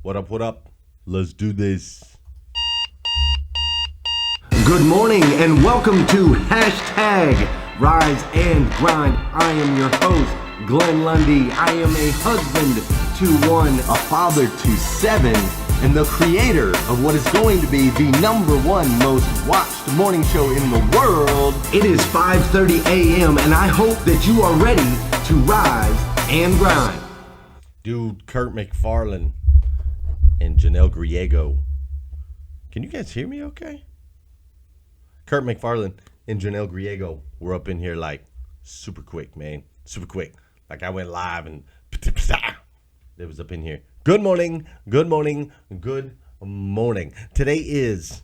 What up, what up? Let's do this. Good morning and welcome to Hashtag Rise and Grind. I am your host, Glenn Lundy. I am a husband to one, a father to seven, and the creator of what is going to be the number one most watched morning show in the world. It is 5:30 a.m. and I hope that you are ready to rise and grind. Dude, Kurt McFarlane and Janelle Griego. Can you guys hear me okay? Kurt McFarlane and Janelle Griego were up in here like super quick, man. Super quick. Like I went live and it was up in here. Good morning, good morning, good morning. Today is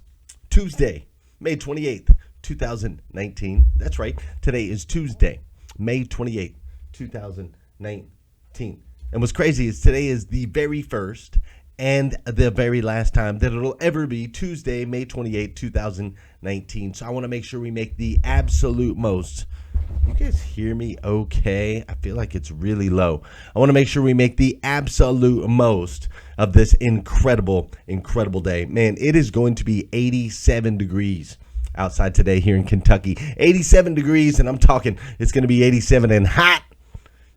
Tuesday, May 28th, 2019. That's right. Today is Tuesday, May 28th, 2019. And what's crazy is today is the very first and the very last time that it'll ever be Tuesday, May 28th, 2019. So I want to make sure we make the absolute most. You guys hear me okay? I feel like it's really low. I want to make sure we make the absolute most of this incredible, incredible day. Man, it is going to be 87 degrees outside today here in Kentucky. 87 degrees, and I'm talking it's going to be 87 and hot.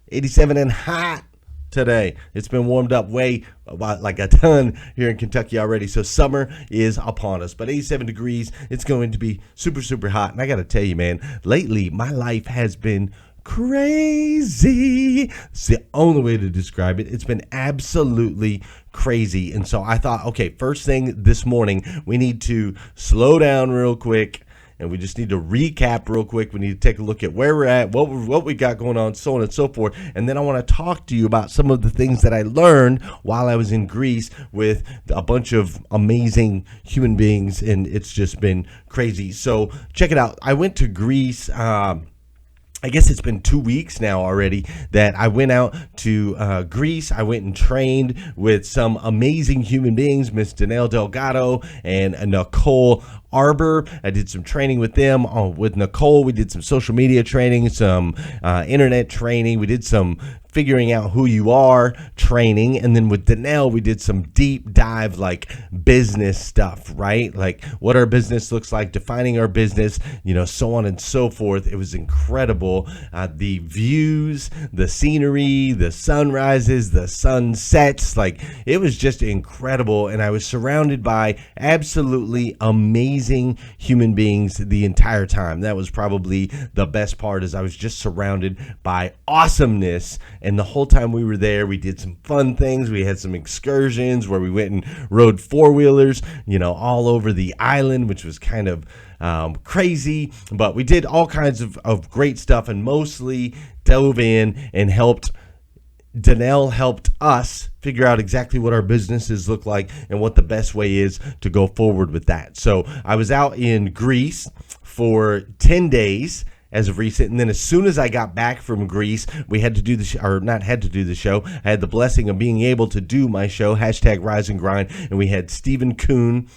87 and hot today. It's been warmed up way like a ton here in Kentucky already. So summer is upon us. But 87 degrees, it's going to be super, super hot. And I got to tell you, man, lately my life has been crazy. It's the only way to describe it. It's been absolutely crazy. And so I thought, okay, first thing this morning, we need to slow down real quick. And we just need to recap real quick. We need to take a look at where we're at, what we got going on, so on and so forth. And then I want to talk to you about some of the things that I learned while I was in Greece with a bunch of amazing human beings. And it's just been crazy. So check it out. I went to Greece. I guess it's been 2 weeks now already that I went out to Greece. I went and trained with some amazing human beings, Miss Danelle Delgado and Nicole Arbor. I did some training with them. With Nicole, we did some social media training, some internet training. We did some figuring out who you are training. And then with Danelle, we did some deep dive, like business stuff, right? Like what our business looks like, defining our business, so on and so forth. It was incredible. The views, the scenery, the sunrises, the sunsets, like it was just incredible. And I was surrounded by absolutely amazing human beings the entire time. That was probably the best part, is I was just surrounded by awesomeness. And the whole time we were there, we did some fun things. We had some excursions where we went and rode four-wheelers, all over the island, which was kind of crazy. But we did all kinds of great stuff and mostly dove in and helped. Danelle helped us figure out exactly what our businesses look like and what the best way is to go forward with that. So I was out in Greece for 10 days as of recent. And then as soon as I got back from Greece, we had to do the show. I had the blessing of being able to do my show, Hashtag Rise and Grind. And we had Stephen Kuhn.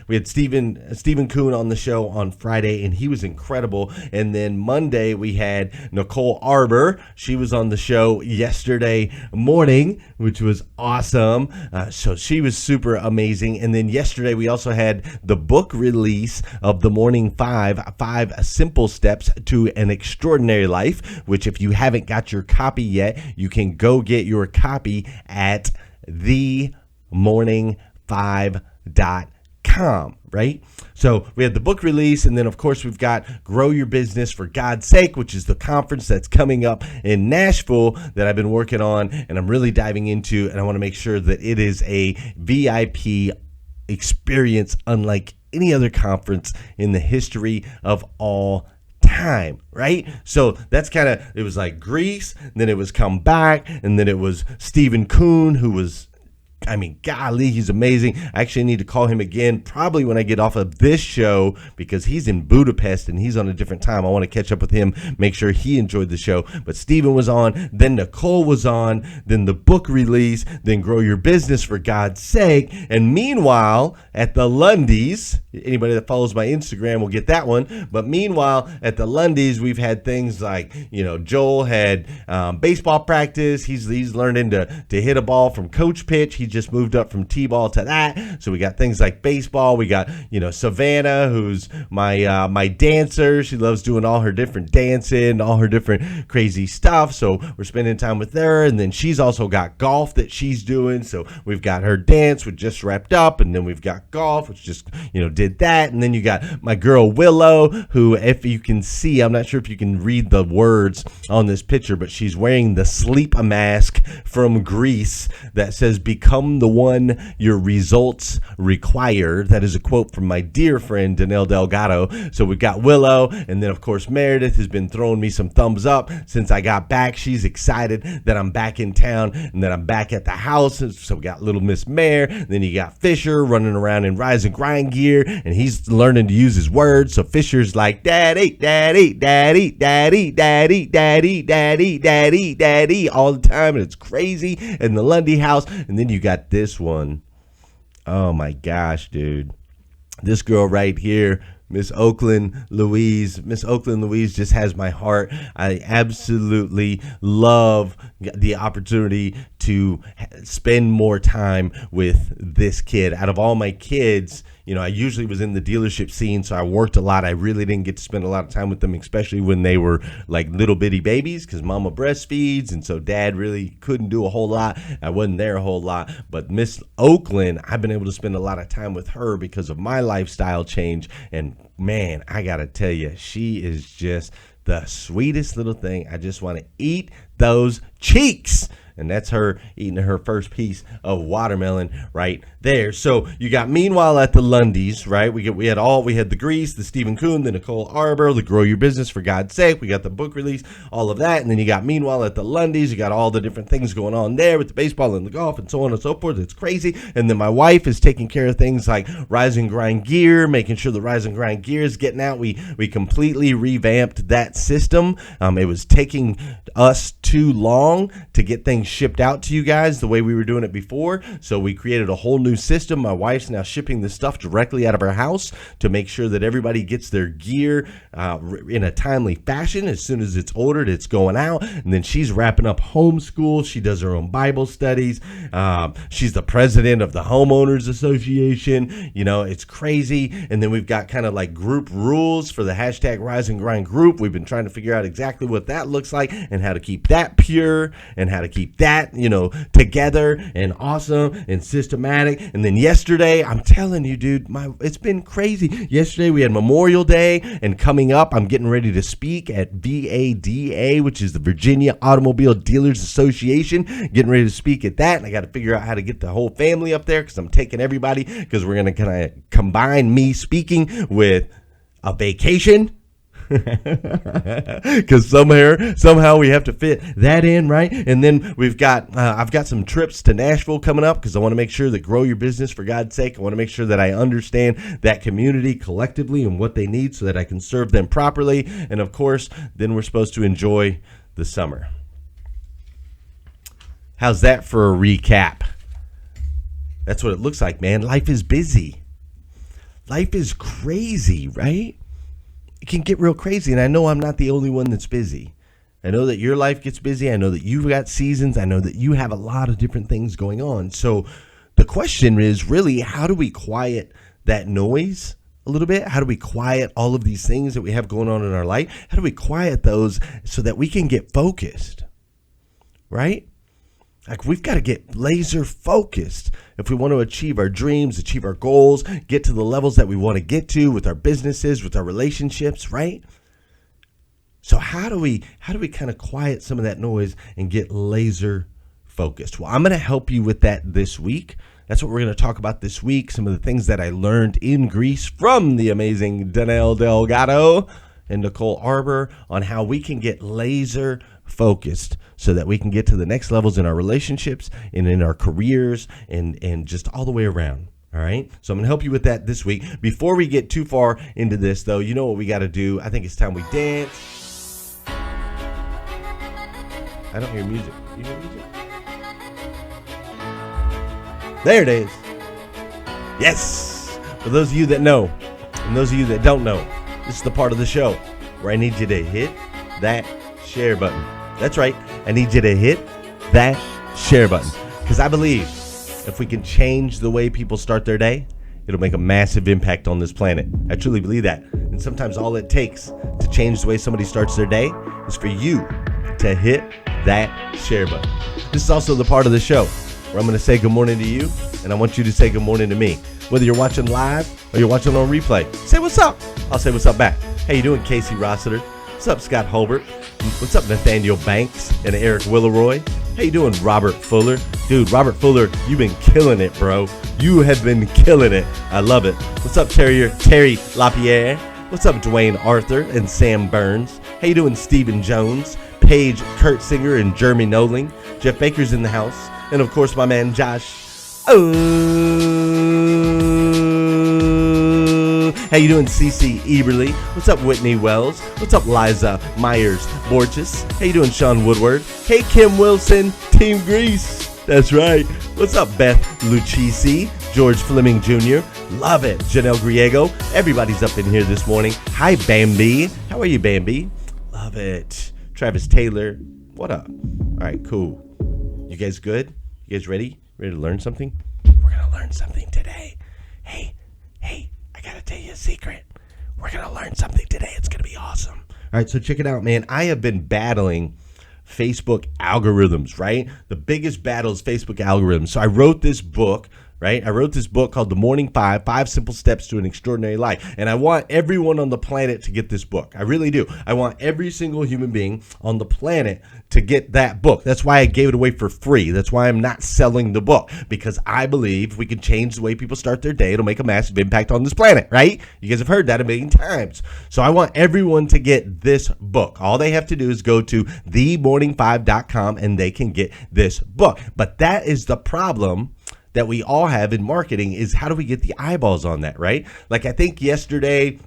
We had Stephen Kuhn on the show on Friday, and he was incredible. And then Monday we had Nicole Arbor. She was on the show yesterday morning, which was awesome. So she was super amazing. And then yesterday we also had the book release of The Morning Five Simple Steps to an Extraordinary Life, which if you haven't got your copy yet, you can go get your copy at themorning5.com, right? So we had the book release, and then of course we've got Grow Your Business for God's Sake, which is the conference that's coming up in Nashville that I've been working on and I'm really diving into, and I want to make sure that it is a VIP experience unlike any other conference in the history of all time, right? So that's it was like Greece, then it was come back, and then it was Stephen Kuhn, who was, golly, he's amazing. I actually need to call him again probably when I get off of this show, because he's in Budapest and he's on a different time. I want to catch up with him, make sure he enjoyed the show. But Stephen was on, then Nicole was on, then the book release, then Grow Your Business for God's Sake. And meanwhile, at the Lundys, Anybody that follows my Instagram will get that one. But meanwhile, at the Lundys, we've had things like, Joel had baseball practice. He's learning to hit a ball from coach pitch. He just moved up from T-ball to that. So we got things like baseball. We got, Savannah, who's my dancer. She loves doing all her different dancing, all her different crazy stuff. So we're spending time with her. And then she's also got golf that she's doing. So we've got her dance, which just wrapped up. And then we've got golf, which just, did that. And then you got my girl Willow, who, if you can see, I'm not sure if you can read the words on this picture, but she's wearing the sleep mask from Greece that says, "Become the one your results require." That is a quote from my dear friend Danelle Delgado. So we've got Willow, and then of course Meredith has been throwing me some thumbs up since I got back. She's excited that I'm back in town and that I'm back at the house. So we got little Miss Mare. Then you got Fisher running around in Rise and Grind gear, and he's learning to use his words. So Fisher's like, "Daddy, daddy, daddy, daddy, daddy, daddy, daddy, daddy, daddy," all the time, and it's crazy in the Lundy house. And then you got this one. Oh my gosh, dude. This girl right here, Miss Oakland Louise. Miss Oakland Louise just has my heart. I absolutely love the opportunity to spend more time with this kid. Out of all my kids, I usually was in the dealership scene, so I worked a lot. I really didn't get to spend a lot of time with them, especially when they were like little bitty babies, because mama breastfeeds, and so dad really couldn't do a whole lot. I wasn't there a whole lot. But Miss Oakland, I've been able to spend a lot of time with her because of my lifestyle change. And man, I gotta tell you, she is just the sweetest little thing. I just want to eat those cheeks. And that's her eating her first piece of watermelon right there. So you got meanwhile at the Lundys, right? We had the Grease, the Stephen Kuhn, the Nicole Arbor, the Grow Your Business for God's Sake. We got the book release, all of that. And then you got meanwhile at the Lundys, you got all the different things going on there with the baseball and the golf and so on and so forth. It's crazy. And then my wife is taking care of things like Rise and Grind gear, making sure the Rise and Grind gear is getting out. We completely revamped that system. It was taking us too long to get things shipped out to you guys the way we were doing it before. So we created a whole new system. My wife's now shipping this stuff directly out of her house to make sure that everybody gets their gear in a timely fashion. As soon as it's ordered, it's going out. And then she's wrapping up homeschool. She does her own Bible studies. She's the president of the Homeowners Association. It's crazy. And then we've got kind of like group rules for the hashtag Rise and Grind group. We've been trying to figure out exactly what that looks like and how to keep that pure and how to keep that, together and awesome and systematic. And then yesterday, I'm telling you, dude, it's been crazy. Yesterday we had Memorial Day, and coming up, I'm getting ready to speak at VADA, which is the Virginia Automobile Dealers Association. Getting ready to speak at that, and I got to figure out how to get the whole family up there because I'm taking everybody, because we're going to kind of combine me speaking with a vacation. Because somehow we have to fit that in, right? And then we've got I've got some trips to Nashville coming up because I want to make sure that Grow Your Business for God's Sake. I want to make sure that I understand that community collectively and what they need so that I can serve them properly. And of course, then we're supposed to enjoy the summer. How's that for a recap? That's what it looks like, man. Life is busy. Life is crazy, right? It can get real crazy, and I know I'm not the only one that's busy. I know that your life gets busy. I know that you've got seasons. I know that you have a lot of different things going on. So the question is really, how do we quiet that noise a little bit? How do we quiet all of these things that we have going on in our life? How do we quiet those so that we can get focused, right? Like, we've got to get laser focused if we want to achieve our dreams, achieve our goals, get to the levels that we want to get to with our businesses, with our relationships, right? So how do we kind of quiet some of that noise and get laser focused? Well, I'm going to help you with that this week. That's what we're going to talk about this week. Some of the things that I learned in Greece from the amazing Danelle Delgado and Nicole Arbor on how we can get laser focused so that we can get to the next levels in our relationships and in our careers and just all the way around. All right. So I'm going to help you with that this week. Before we get too far into this, though, you know what we got to do. I think it's time we dance. I don't hear music. You hear music? There it is. Yes. For those of you that know, and those of you that don't know, this is the part of the show where I need you to hit that share button. That's right. I need you to hit that share button. Because I believe if we can change the way people start their day, it'll make a massive impact on this planet. I truly believe that. And sometimes all it takes to change the way somebody starts their day is for you to hit that share button. This is also the part of the show where I'm going to say good morning to you, and I want you to say good morning to me. Whether you're watching live or you're watching on replay, say what's up. I'll say what's up back. How you doing, Casey Rossiter? What's up, Scott Holbert? What's up, Nathaniel Banks and Eric Willeroy? How you doing, Robert Fuller? Dude, Robert Fuller, you've been killing it, bro. You have been killing it. I love it. What's up, Terry LaPierre? What's up, Dwayne Arthur and Sam Burns? How you doing, Stephen Jones, Paige Kurtzinger, and Jeremy Noling? Jeff Baker's in the house. And, of course, my man, Josh. How you doing, CC Eberly? What's up, Whitney Wells? What's up, Liza Myers-Borges? How you doing, Sean Woodward? Hey, Kim Wilson, Team Grease. That's right. What's up, Beth Lucchesi? George Fleming Jr. Love it. Janelle Griego. Everybody's up in here this morning. Hi, Bambi. How are you, Bambi? Love it. Travis Taylor. What up? All right, cool. You guys good? You guys ready? Ready to learn something? We're going to learn something today. Hey, I got to tell you a secret. We're going to learn something today. It's going to be awesome. All right, so check it out, man. I have been battling Facebook algorithms, right? The biggest battle is Facebook algorithms. So I wrote this book, right? I wrote this book called The Morning Five, 5 Simple Steps to an Extraordinary Life. And I want everyone on the planet to get this book. I really do. I want every single human being on the planet to get that book. That's why I gave it away for free. That's why I'm not selling the book, because I believe we can change the way people start their day. It'll make a massive impact on this planet, right? You guys have heard that a million times. So I want everyone to get this book. All they have to do is go to themorning5.com and they can get this book. But that is the problem that we all have in marketing, is how do we get the eyeballs on that, right? Like I think yesterday,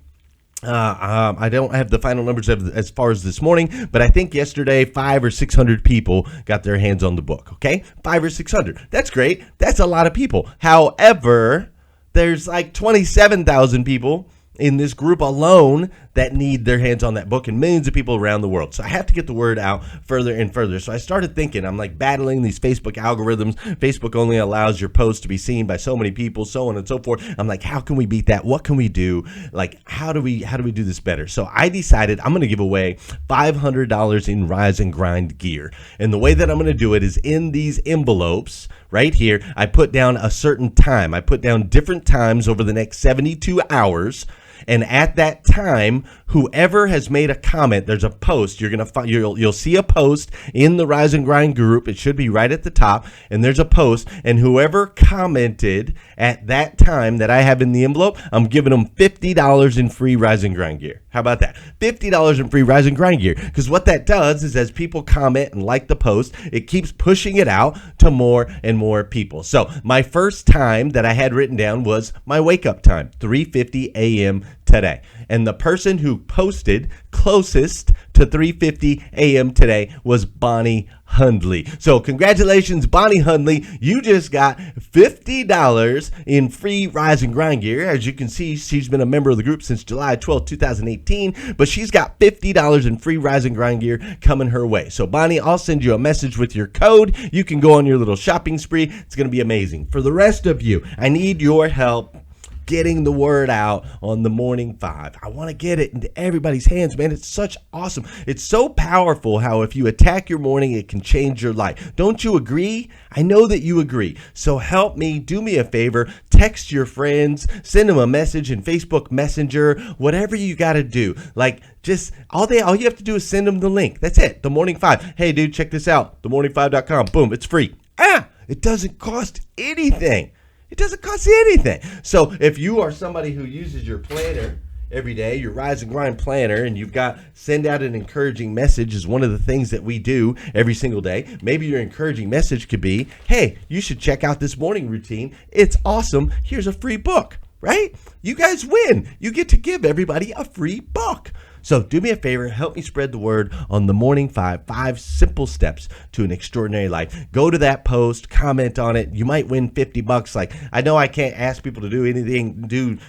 I don't have the final numbers as far as this morning, but I think yesterday 500 or 600 people got their hands on the book, okay? 500 or 600. That's great. That's a lot of people. However, there's like 27,000 people in this group alone that need their hands on that book, and millions of people around the world. So I have to get the word out further and further. So I started thinking, I'm like battling these Facebook algorithms. Facebook only allows your post to be seen by so many people, so on and so forth. I'm like, how can we beat that? What can we do? Like, how do we do this better? So I decided I'm going to give away $500 in Rise and Grind gear. And the way that I'm going to do it is in these envelopes right here. I put down a certain time. I put down different times over the next 72 hours. And at that time, whoever has made a comment, there's a post. You're gonna find, you'll see a post in the Rise and Grind group. It should be right at the top. And there's a post. And whoever commented at that time that I have in the envelope, I'm giving them $50 in free Rise and Grind gear. How about that? $50 in free Rise and Grind gear. Because what that does is, as people comment and like the post, it keeps pushing it out to more and more people. So my first time that I had written down was my wake up time, 3:50 a.m. today. And the person who posted closest to 3:50 a.m. today was Bonnie Hundley. So congratulations, Bonnie Hundley. You just got $50 in free Rise and Grind gear. As you can see, she's been a member of the group since July 12, 2018, but she's got $50 in free Rise and Grind gear coming her way. So Bonnie, I'll send you a message with your code. You can go on your little shopping spree. It's going to be amazing. For the rest of you, I need your help getting the word out on the Morning Five. I want to get it into everybody's hands, man. It's such awesome. It's so powerful how if you attack your morning, it can change your life. Don't you agree? I know that you agree. So help me, do me a favor, text your friends, send them a message in Facebook Messenger, whatever you got to do. Like, just all you have to do is send them the link. That's it. The Morning Five. Hey, dude, check this out. Themorning5.com. Boom, it's free. It doesn't cost anything. It doesn't cost you anything. So if you are somebody who uses your planner every day, your Rise and Grind planner, and you've got send out an encouraging message is one of the things that we do every single day. Maybe your encouraging message could be, hey, you should check out this morning routine. It's awesome. Here's a free book, right? You guys win. You get to give everybody a free book. So do me a favor, help me spread the word on the Morning 5 simple steps to an extraordinary life. Go to that post, comment on it. You might win $50. Like, I know I can't ask people to do anything,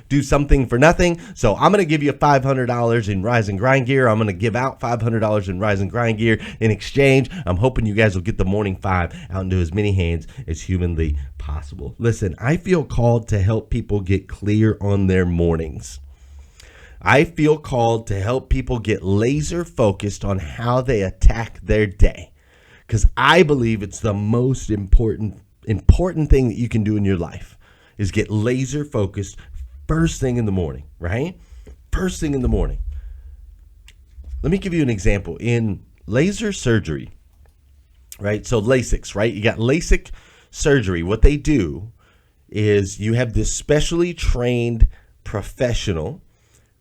do something for nothing. So I'm going to give you $500 in Rise and Grind gear. I'm going to give out $500 in Rise and Grind gear in exchange. I'm hoping you guys will get the Morning 5 out into as many hands as humanly possible. Listen, I feel called to help people get clear on their mornings. I feel called to help people get laser focused on how they attack their day, because I believe it's the most important thing that you can do in your life is get laser focused first thing in the morning, right? First thing in the morning. Let me give you an example. In laser surgery, right? So LASIK, right? You got LASIK surgery. What they do is you have this specially trained professional,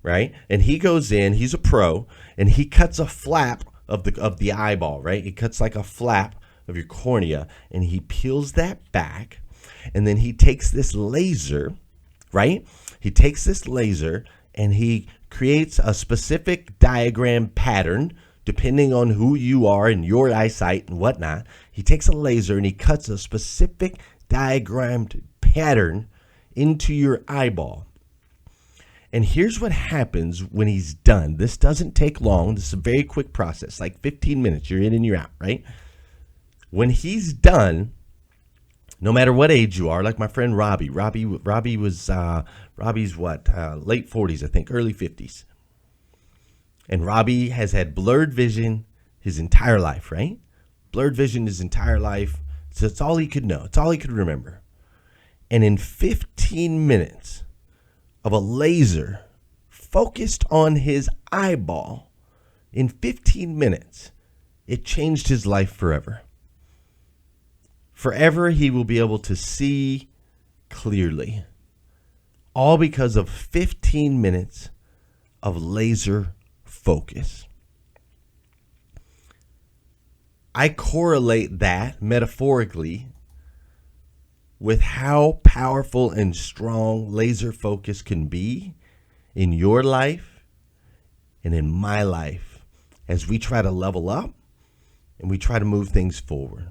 right? And he goes in, he's a pro, and he cuts a flap of the eyeball, right? He cuts like a flap of your cornea, and he peels that back, and then he takes this laser, right? He takes this laser and he creates a specific diagram pattern depending on who you are and your eyesight and whatnot. He takes a laser and he cuts a specific diagrammed pattern into your eyeball. And here's what happens when he's done. This doesn't take long. This is a very quick process, like 15 minutes. You're in and you're out, right? When he's done, no matter what age you are, like my friend Robbie. Robbie's what? Late 40s, I think, early 50s. And Robbie has had blurred vision his entire life, right? Blurred vision his entire life. So it's all he could know. It's all he could remember. And in 15 minutes of a laser focused on his eyeball, in 15 minutes, it changed his life forever. Forever, he will be able to see clearly. All because of 15 minutes of laser focus. I correlate that metaphorically with how powerful and strong laser focus can be in your life and in my life as we try to level up and we try to move things forward.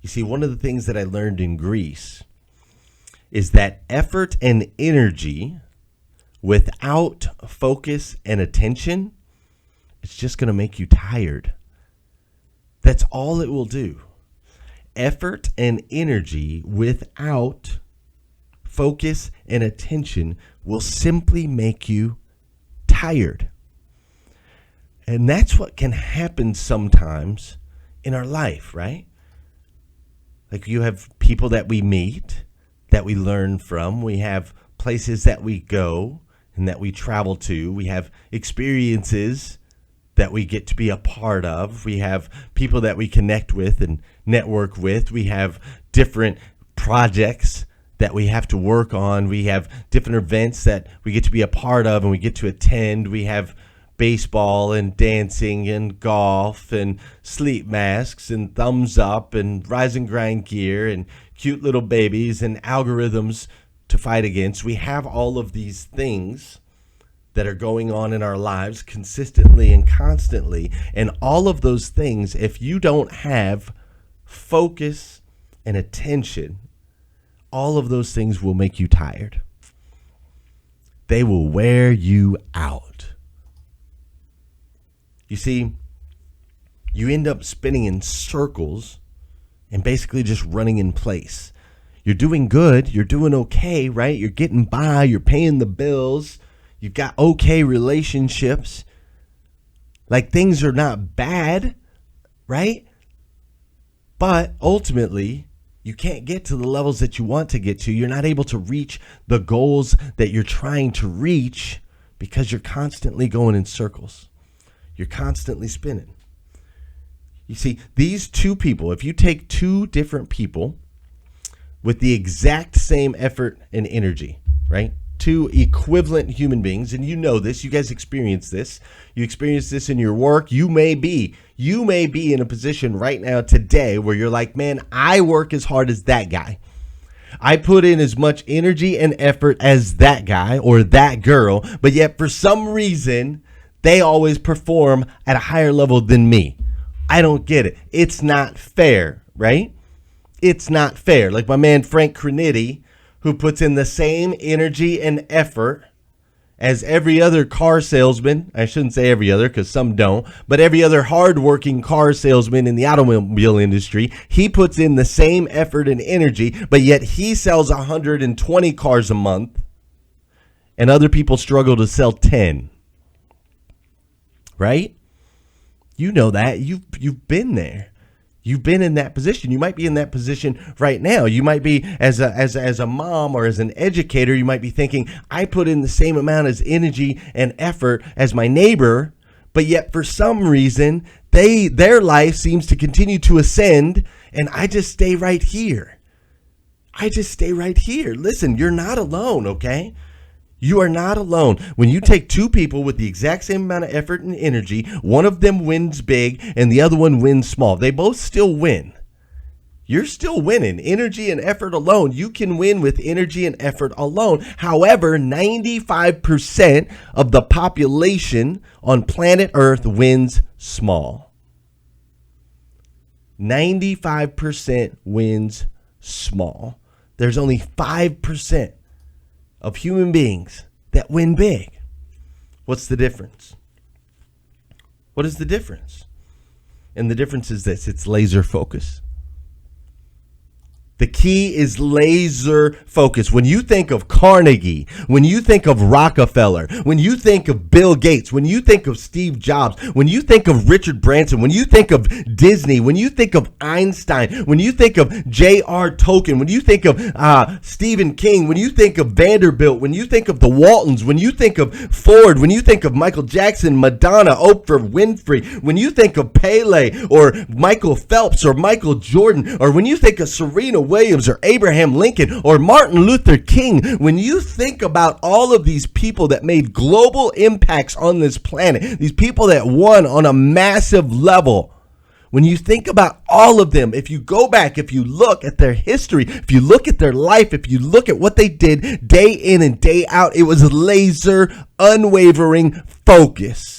You see, one of the things that I learned in Greece is that effort and energy without focus and attention, it's just going to make you tired. That's all it will do. Effort and energy without focus and attention will simply make you tired. And that's what can happen sometimes in our life, right? Like, you have people that we meet, that we learn from. We have places that we go and that we travel to. We have experiences that we get to be a part of. We have people that we connect with and network with. We have different projects that we have to work on. We have different events that we get to be a part of and we get to attend. We have baseball and dancing and golf and sleep masks and thumbs up and Rise and Grind gear and cute little babies and algorithms to fight against. We have all of these things that are going on in our lives consistently and constantly. And all of those things, if you don't have focus and attention, all of those things will make you tired. They will wear you out. You see, you end up spinning in circles and basically just running in place. You're doing good. You're doing okay, right? You're getting by. You're paying the bills. You've got okay relationships. Like, things are not bad, right? But ultimately, you can't get to the levels that you want to get to. You're not able to reach the goals that you're trying to reach because you're constantly going in circles. You're constantly spinning. You see, these two people, if you take two different people with the exact same effort and energy, right? Two equivalent human beings, and you know this, you guys experience this. You experience this in your work. You may be in a position right now today where you're like, man, I work as hard as that guy. I put in as much energy and effort as that guy or that girl, but yet for some reason They always perform at a higher level than me. I don't get it. It's not fair, right? It's not fair. Like my man Frank Criniti, who puts in the same energy and effort as every other car salesman. I shouldn't say every other because some don't, but every other hardworking car salesman in the automobile industry. He puts in the same effort and energy, but yet he sells 120 cars a month and other people struggle to sell 10. Right? You know that. You've been there. You've been in that position. You might be in that position right now. You might be as a mom or as an educator, you might be thinking, I put in the same amount of energy and effort as my neighbor, but yet for some reason, their life seems to continue to ascend, and I just stay right here. I just stay right here. Listen, you're not alone, okay? You are not alone. When you take two people with the exact same amount of effort and energy, one of them wins big and the other one wins small. They both still win. You're still winning. Energy and effort alone. You can win with energy and effort alone. However, 95% of the population on planet Earth wins small. 95% wins small. There's only 5% of human beings that win big. What's the difference? What is the difference? And the difference is this: it's laser focus. The key is laser focus. When you think of Carnegie, when you think of Rockefeller, when you think of Bill Gates, when you think of Steve Jobs, when you think of Richard Branson, when you think of Disney, when you think of Einstein, when you think of J.R. Tolkien, when you think of Stephen King, when you think of Vanderbilt, when you think of the Waltons, when you think of Ford, when you think of Michael Jackson, Madonna, Oprah Winfrey, when you think of Pele or Michael Phelps or Michael Jordan, or when you think of Serena Williams or Abraham Lincoln or Martin Luther King, when you think about all of these people that made global impacts on this planet, these people that won on a massive level, when you think about all of them, if you go back, if you look at their history, if you look at their life, if you look at what they did day in and day out, it was laser, unwavering focus.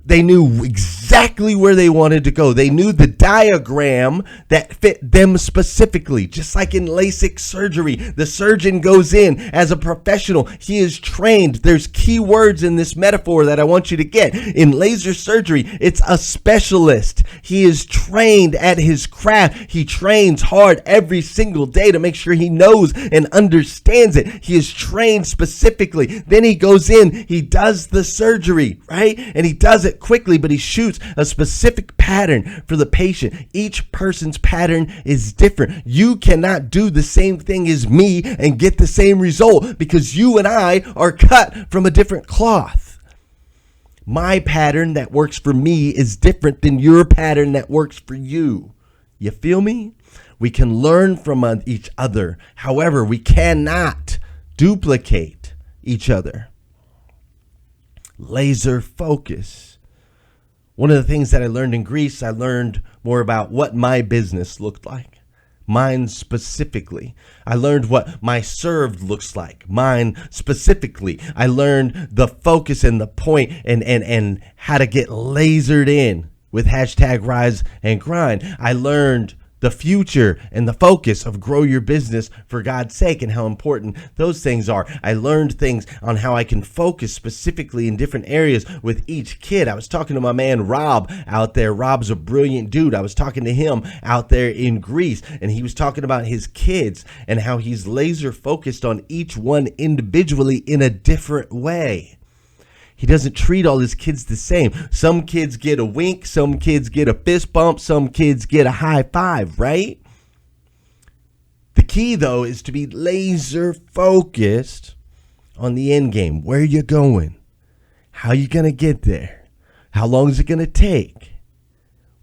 They knew exactly where they wanted to go. They knew the diagram that fit them specifically. Just like in LASIK surgery, the surgeon goes in as a professional. He is trained. There's key words in this metaphor that I want you to get. In laser surgery, it's a specialist. He is trained at his craft. He trains hard every single day to make sure he knows and understands it. He is trained specifically. Then he goes in, he does the surgery, right? And he does it quickly, but he shoots a specific pattern for the patient. Each person's pattern is different. You cannot do the same thing as me and get the same result because you and I are cut from a different cloth. My pattern that works for me is different than your pattern that works for you. You feel me? We can learn from each other. However, we cannot duplicate each other. Laser focus. One of the things that I learned in Greece, I learned more about what my business looked like. Mine specifically. I learned what my served looks like. Mine specifically. I learned the focus and the point and how to get lasered in with hashtag Rise and Grind. I learned the future and the focus of grow your business for God's sake and how important those things are. I learned things on how I can focus specifically in different areas with each kid. I was talking to my man Rob out there. Rob's a brilliant dude. I was talking to him out there in Greece, and he was talking about his kids and how he's laser focused on each one individually in a different way. He doesn't treat all his kids the same. Some kids get a wink. Some kids get a fist bump. Some kids get a high five, right? The key, though, is to be laser focused on the end game. Where are you going? How are you going to get there? How long is it going to take?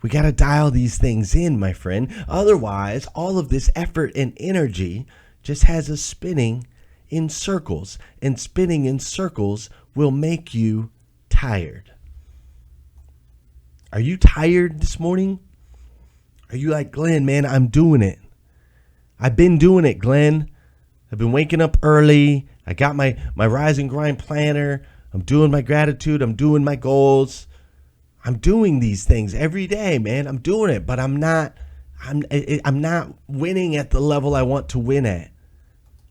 We got to dial these things in, my friend. Otherwise, all of this effort and energy just has us spinning in circles, and spinning in circles will make you tired. Are you tired this morning? Are you like, Glenn, man, I'm doing it. I've been doing it, Glenn. I've been waking up early. I got my Rise and Grind planner. I'm doing my gratitude. I'm doing my goals. I'm doing these things every day, man. I'm doing it, but I'm not winning at the level I want to win at.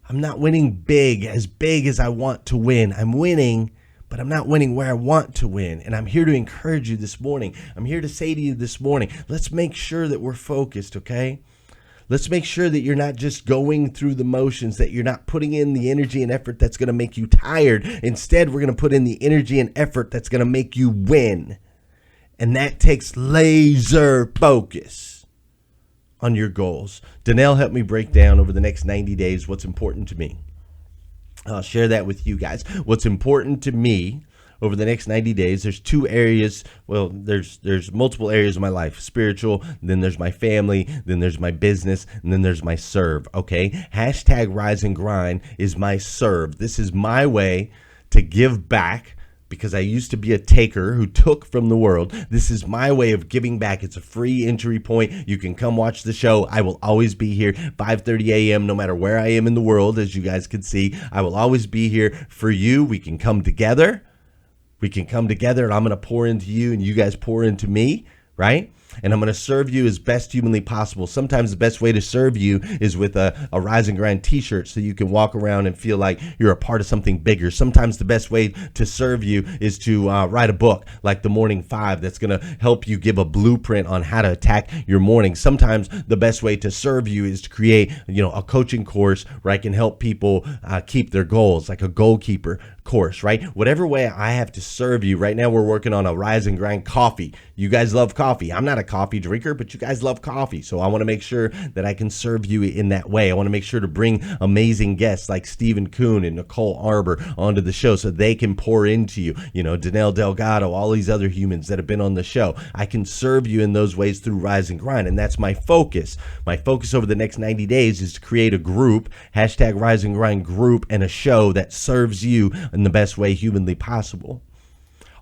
I'm not winning big as I want to win. I'm winning, but I'm not winning where I want to win. And I'm here to encourage you this morning. I'm here to say to you this morning, let's make sure that we're focused, okay? Let's make sure that you're not just going through the motions, that you're not putting in the energy and effort that's going to make you tired. Instead, we're going to put in the energy and effort that's going to make you win. And that takes laser focus on your goals. Danelle helped me break down over the next 90 days what's important to me. I'll share that with you guys. What's important to me over the next 90 days, there's two areas. Well, there's multiple areas of my life. Spiritual, then there's my family, then there's my business, and then there's my serve, okay? Hashtag Rise and Grind is my serve. This is my way to give back, because I used to be a taker who took from the world. This is my way of giving back. It's a free entry point. You can come watch the show. I will always be here, 5:30 a.m., no matter where I am in the world, as you guys can see. I will always be here for you. We can come together. We can come together, and I'm going to pour into you, and you guys pour into me, right? And I'm going to serve you as best humanly possible. Sometimes the best way to serve you is with a Rise and Grind t-shirt, so you can walk around and feel like you're a part of something bigger. Sometimes the best way to serve you is to write a book like The Morning 5 that's going to help you give a blueprint on how to attack your morning. Sometimes the best way to serve you is to create, a coaching course where I can help people keep their goals, like a goalkeeper course, right? Whatever way I have to serve you. Right now we're working on a Rise and Grind coffee. You guys love coffee. I'm not a coffee drinker, but you guys love coffee. So I want to make sure that I can serve you in that way. I want to make sure to bring amazing guests like Stephen Kuhn and Nicole Arbor onto the show so they can pour into you. Danelle Delgado, all these other humans that have been on the show. I can serve you in those ways through Rise and Grind, and that's my focus. My focus over the next 90 days is to create a group, hashtag Rise and Grind group, and a show that serves you in the best way humanly possible.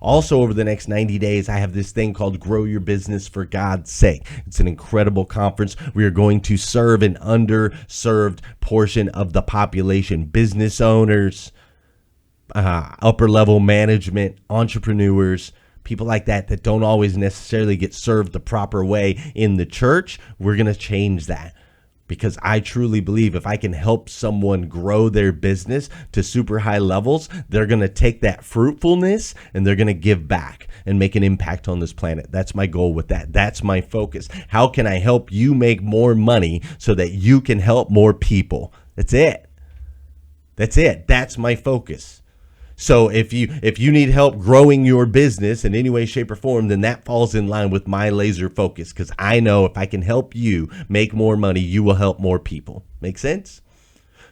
Also, over the next 90 days, I have this thing called Grow Your Business for God's Sake. It's an incredible conference. We are going to serve an underserved portion of the population, business owners, upper level management, entrepreneurs, people like that don't always necessarily get served the proper way in the church. We're going to change that. Because I truly believe if I can help someone grow their business to super high levels, they're going to take that fruitfulness and they're going to give back and make an impact on this planet. That's my goal with that. That's my focus. How can I help you make more money so that you can help more people? That's it. That's it. That's my focus. So if you need help growing your business in any way, shape, or form, then that falls in line with my laser focus, because I know if I can help you make more money, you will help more people. Make sense?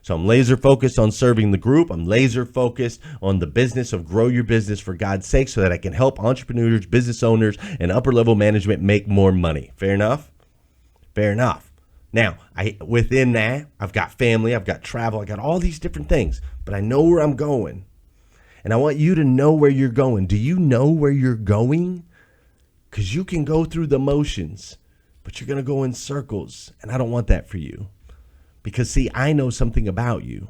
So I'm laser focused on serving the group. I'm laser focused on the business of Grow Your Business for God's Sake, so that I can help entrepreneurs, business owners, and upper level management make more money. Fair enough? Fair enough. Now, within that, I've got family, I've got travel, I got all these different things, but I know where I'm going. And I want you to know where you're going. Do you know where you're going? Because you can go through the motions, but you're going to go in circles. And I don't want that for you. Because, see, I know something about you.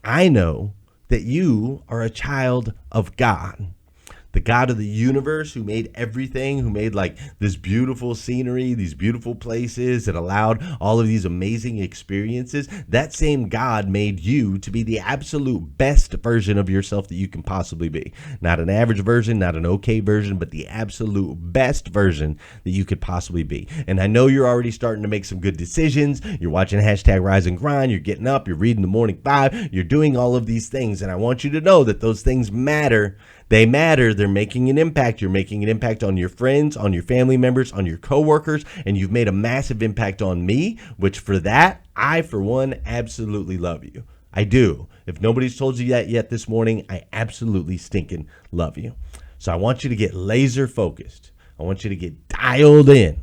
I know that you are a child of God. The God of the universe, who made everything, who made like this beautiful scenery, these beautiful places that allowed all of these amazing experiences. That same God made you to be the absolute best version of yourself that you can possibly be. Not an average version, not an okay version, but the absolute best version that you could possibly be. And I know you're already starting to make some good decisions. You're watching hashtag Rise and Grind. You're getting up. You're reading The Morning 5. You're doing all of these things. And I want you to know that those things matter. They matter. They're making an impact. You're making an impact on your friends, on your family members, on your coworkers, and you've made a massive impact on me, which for that, I, for one, absolutely love you. I do. If nobody's told you that yet this morning, I absolutely stinking love you. So I want you to get laser focused. I want you to get dialed in.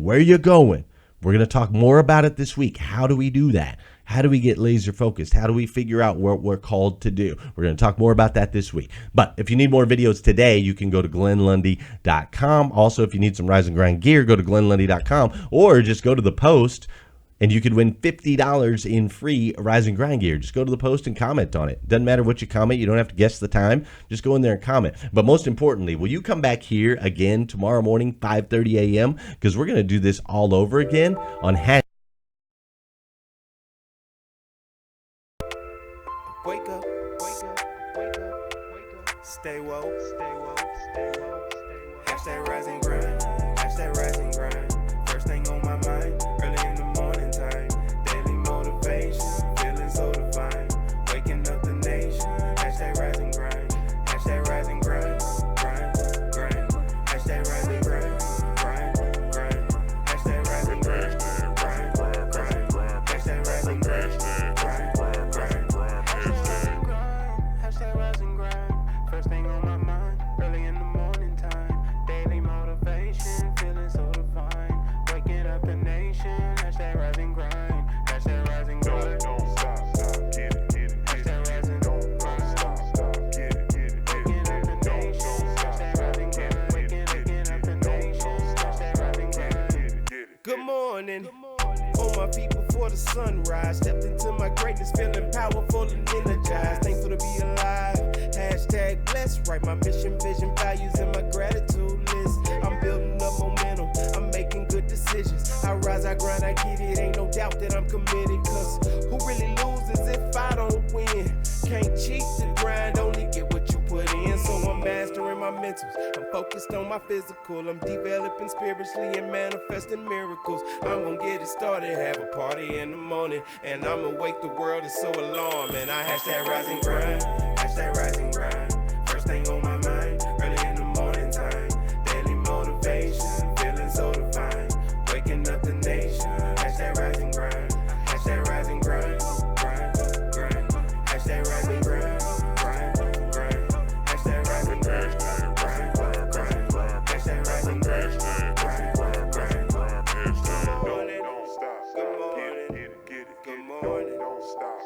Where you're going. We're going to talk more about it this week. How do we do that? How do we get laser focused? How do we figure out what we're called to do? We're going to talk more about that this week. But if you need more videos today, you can go to glennlundy.com. Also, if you need some Rise and Grind gear, go to glennlundy.com, or just go to the post And you could win $50 in free Rise and Grind gear. Just go to the post and comment on it. Doesn't matter what you comment. You don't have to guess the time. Just go in there and comment. But most importantly, will you come back here again tomorrow morning, 5:30 a.m.? Because we're going to do this all over again on hashtag. Wake up, wake up, wake up, wake up. Stay woke, stay woke, stay woke, stay woke. Hashtag rise and grind, hashtag rise and grind. First thing on my mind, early in the morning time. Daily motivation, feeling so divine. Waking up the nation, hashtag rise and grind. Hashtag rise and grind, grind, grind. Hashtag rise and grind, grind, grind. Hashtag rise and grind, grind, grind. Hashtag rise and grind, grind, grind. Hashtag rise and grind. First thing on my mind, early in the morning time. Daily motivation, feeling so divine. Waking up the nation, hashtag rise and grind. Hashtag rise and grind. Don't stop, get it, get it. Hashtag rise and grind. Stop, get it, get it. Waking up the nation, hashtag rise and grind. Waking up the nation, hashtag rise and grind. Good morning. On my feet before the sunrise, stepped into my greatness, feeling powerful and energized. Thankful to be alive. Hashtag blessed. Write my mission, vision, values, and my gratitude list. I'm building up momentum. I'm making good decisions. I rise, I grind, I get it. Ain't no doubt that I'm committed. Cause who really loses if I don't win? Can't cheat the grind, only get what you put in. So I'm mastering my mentals. I'm focused on my physical. I'm developing spiritually and manifesting miracles. I'm gonna get it started, have a party in the morning, and I'ma wake the world. It's so alarming. I hashtag rise and grind, hashtag rise and grind. First thing on my mind, early in the morning time. Daily motivation, feeling so divine. Waking up the nation, hashtag rise and grind. Hashtag rise and grind, grind, grind. Hashtag rise and grind, grind, grind. Hashtag rise and grind, grind, grind. Hashtag rise and grind, grind, grind. Good morning, don't stop, good morning, get it, get it. Good morning, don't stop,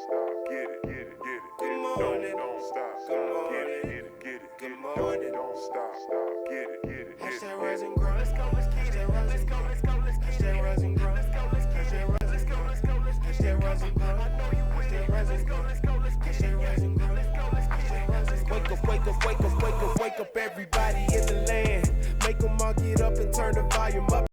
get it, get it, get it. Good morning, don't stop, good morning, get it, get it. Good morning, don't stop, get it, get it. Hashtag rise and grind, let's go, let's go, let's go, let's go, let's go. Hashtag rise and grind, let's go, let's go, hashtag rise, let's go, let's go, let's go. Hashtag rise and grind, I know you with it. Hashtag rise and go, let's go, let's go. Hashtag rise and grind, let's go, let's go. Hashtag rise and go. Wake up, wake up, wake up, wake up, wake up, everybody in the land. Make 'em all get up and turn the volume up.